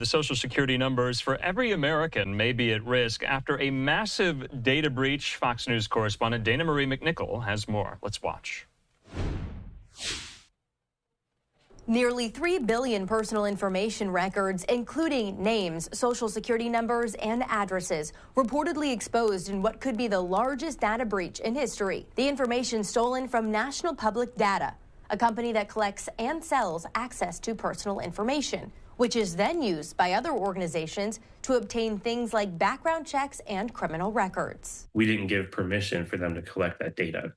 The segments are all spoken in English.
The Social Security numbers for every American may be at risk after a massive data breach. Fox News correspondent Dana Marie McNichol has more. Let's watch. Nearly 3 billion personal information records, including names, social security numbers, and addresses, reportedly exposed in what could be the largest data breach in history. The information stolen from National Public Data, a company that collects and sells access to personal information, which is then used by other organizations to obtain things like background checks and criminal records. We didn't give permission for them to collect that data.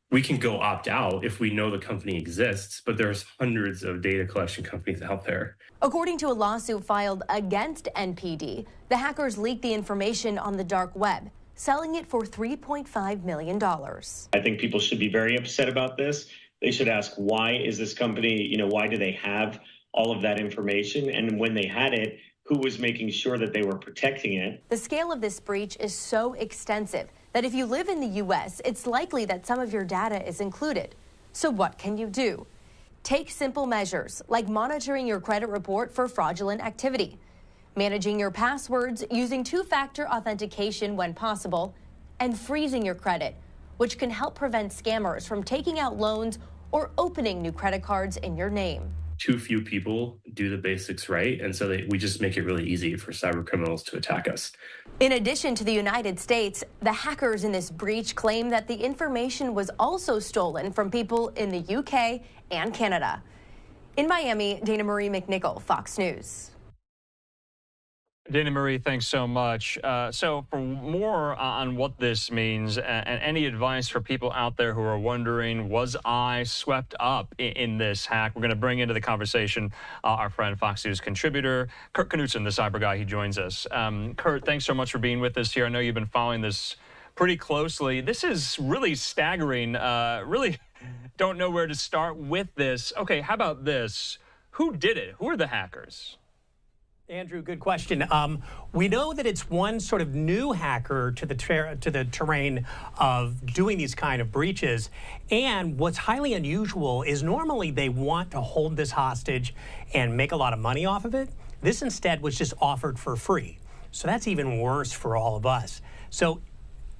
We can go opt out if we know the company exists, but there's hundreds of data collection companies out there. According to a lawsuit filed against NPD, the hackers leaked the information on the dark web, selling it for $3.5 million. I think people should be very upset about this. They should ask, why is this company, why do they have all of that information? And when they had it, who was making sure that they were protecting it? The scale of this breach is so extensive that if you live in the U.S., it's likely that some of your data is included. So what can you do? Take simple measures like monitoring your credit report for fraudulent activity, managing your passwords using two-factor authentication when possible, and freezing your credit, which can help prevent scammers from taking out loans or opening new credit cards in your name. Too few people do the basics right, and so we just make it really easy for cyber criminals to attack us. In addition to the United States, the hackers in this breach claim that the information was also stolen from people in the UK and Canada. In Miami, Dana Marie McNichol, Fox News. Dana Marie, thanks so much. So for more on what this means and any advice for people out there who are wondering, was I swept up in this hack? We're going to bring into the conversation our friend Fox News contributor, Kurt Knutson, the cyber guy. He joins us. Kurt, thanks so much for being with us here. I know you've been following this pretty closely. This is really staggering. Really don't know where to start with this. Okay, how about this? Who did it? Who are the hackers? Andrew, good question. We know that it's one sort of new hacker to the terrain of doing these kind of breaches. And what's highly unusual is normally they want to hold this hostage and make a lot of money off of it. This instead was just offered for free. So that's even worse for all of us. So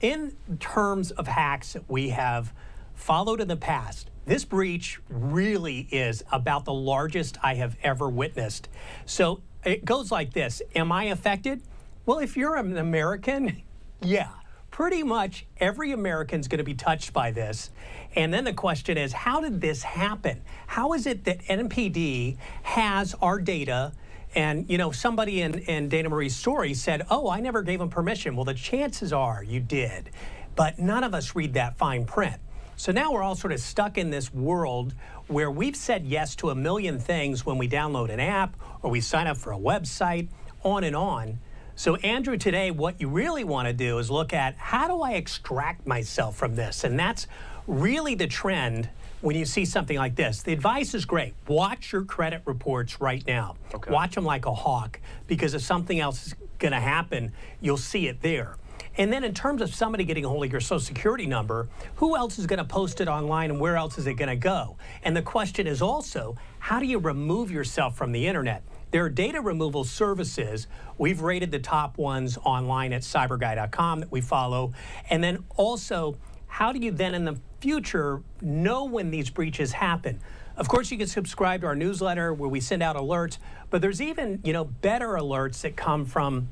in terms of hacks that we have followed in the past, this breach really is about the largest I have ever witnessed. So it goes like this. Am I affected? Well, if you're an American, yeah, pretty much every American's going to be touched by this. And then the question is, how did this happen? How is it that NPD has our data? And, somebody in Dana Marie's story said, oh, I never gave them permission. Well, the chances are you did. But none of us read that fine print. So now we're all sort of stuck in this world where we've said yes to a million things when we download an app or we sign up for a website, on and on. So Andrew, today what you really want to do is look at, how do I extract myself from this? And that's really the trend when you see something like this. The advice is great. Watch your credit reports right now. Okay. Watch them like a hawk, because if something else is going to happen, you'll see it there. And then in terms of somebody getting a hold of your Social Security number, who else is going to post it online and where else is it going to go? And the question is also, how do you remove yourself from the internet? There are data removal services. We've rated the top ones online at cyberguy.com that we follow. And then also, how do you then in the future know when these breaches happen? Of course, you can subscribe to our newsletter where we send out alerts, but there's even, better alerts that come from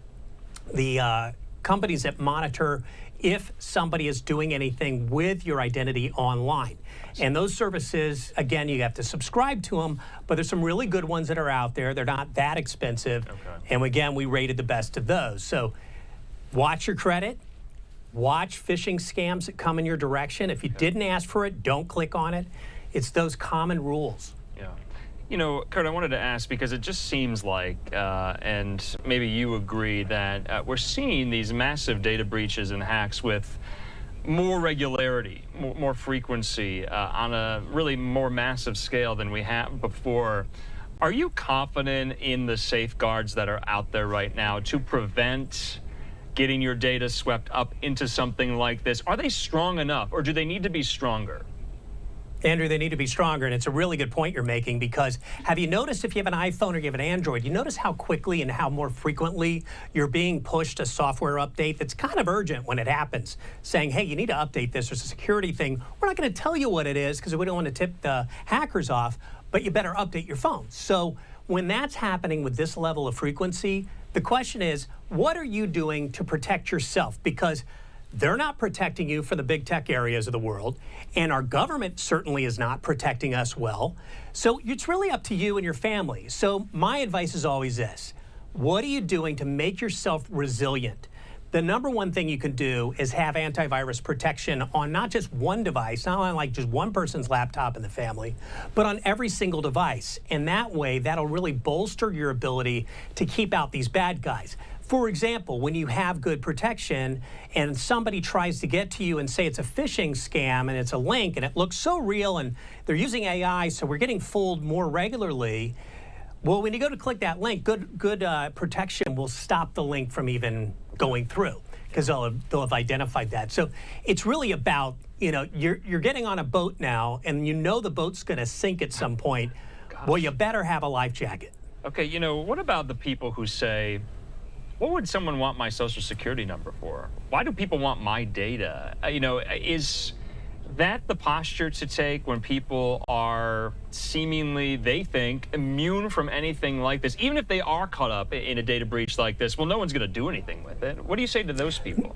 the companies that monitor if somebody is doing anything with your identity online. And those services, again, you have to subscribe to them, but there's some really good ones that are out there. They're not that expensive. Okay. And again, we rated the best of those. So watch your credit. Watch phishing scams that come in your direction. If you didn't ask for it, don't click on it. It's those common rules. Yeah. Kurt, I wanted to ask, because it just seems like, and maybe you agree, that we're seeing these massive data breaches and hacks with more regularity, more frequency, on a really more massive scale than we have before. Are you confident in the safeguards that are out there right now to prevent getting your data swept up into something like this? Are they strong enough, or do they need to be stronger? Andrew, they need to be stronger, and it's a really good point you're making, because have you noticed, if you have an iPhone or you have an Android, you notice how quickly and how more frequently you're being pushed a software update that's kind of urgent when it happens, saying, hey, you need to update this. There's a security thing. We're not going to tell you what it is because we don't want to tip the hackers off, but you better update your phone. So when that's happening with this level of frequency, the question is, what are you doing to protect yourself? Because they're not protecting you for the big tech areas of the world, and our government certainly is not protecting us well. So it's really up to you and your family. So my advice is always this: what are you doing to make yourself resilient? The number one thing you can do is have antivirus protection on not just one device, not on like just one person's laptop in the family, but on every single device. And that way, that'll really bolster your ability to keep out these bad guys. For example, when you have good protection and somebody tries to get to you and say it's a phishing scam and it's a link and it looks so real and they're using AI, so we're getting fooled more regularly. Well, when you go to click that link, good protection will stop the link from even going through, because they'll have identified that. So it's really about, you know, you're getting on a boat now and you know the boat's going to sink at some point. Gosh. Well, you better have a life jacket. Okay, you know, what about the people who say, what would someone want my social security number for? Why do people want my data? You know, is that the posture to take when people are seemingly, they think, immune from anything like this? Even if they are caught up in a data breach like this, well, no one's going to do anything with it. What do you say to those people?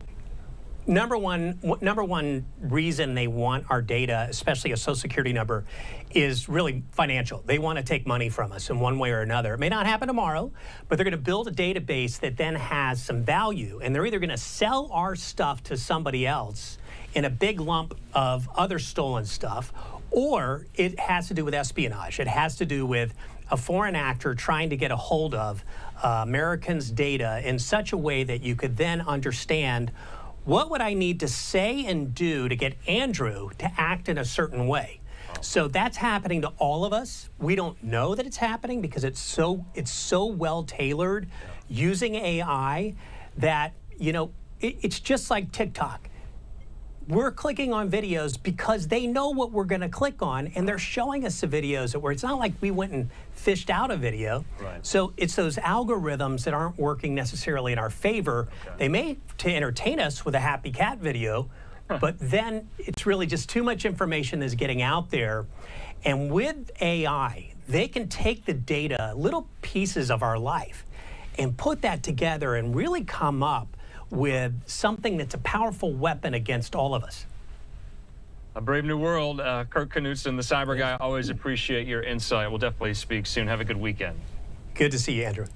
Number one reason they want our data, especially a social security number, is really financial. They want to take money from us in one way or another. It may not happen tomorrow, but they're going to build a database that then has some value, and they're either going to sell our stuff to somebody else in a big lump of other stolen stuff, or it has to do with espionage. It has to do with a foreign actor trying to get a hold of Americans' data in such a way that you could then understand, what would I need to say and do to get Andrew to act in a certain way? So that's happening to all of us. We don't know that it's happening because it's so well tailored using AI that, you know, it's just like TikTok. We're clicking on videos because they know what we're going to click on, and they're showing us the videos where it's not like we went and fished out a video. Right. So it's those algorithms that aren't working necessarily in our favor. Okay. They may to entertain us with a happy cat video, but then it's really just too much information that's getting out there. And with AI, they can take the data, little pieces of our life, and put that together and really come up with something that's a powerful weapon against all of us. A brave new world. Kirk Knudsen, the cyber guy, always appreciate your insight. We'll definitely speak soon. Have a good weekend. Good to see you, Andrew.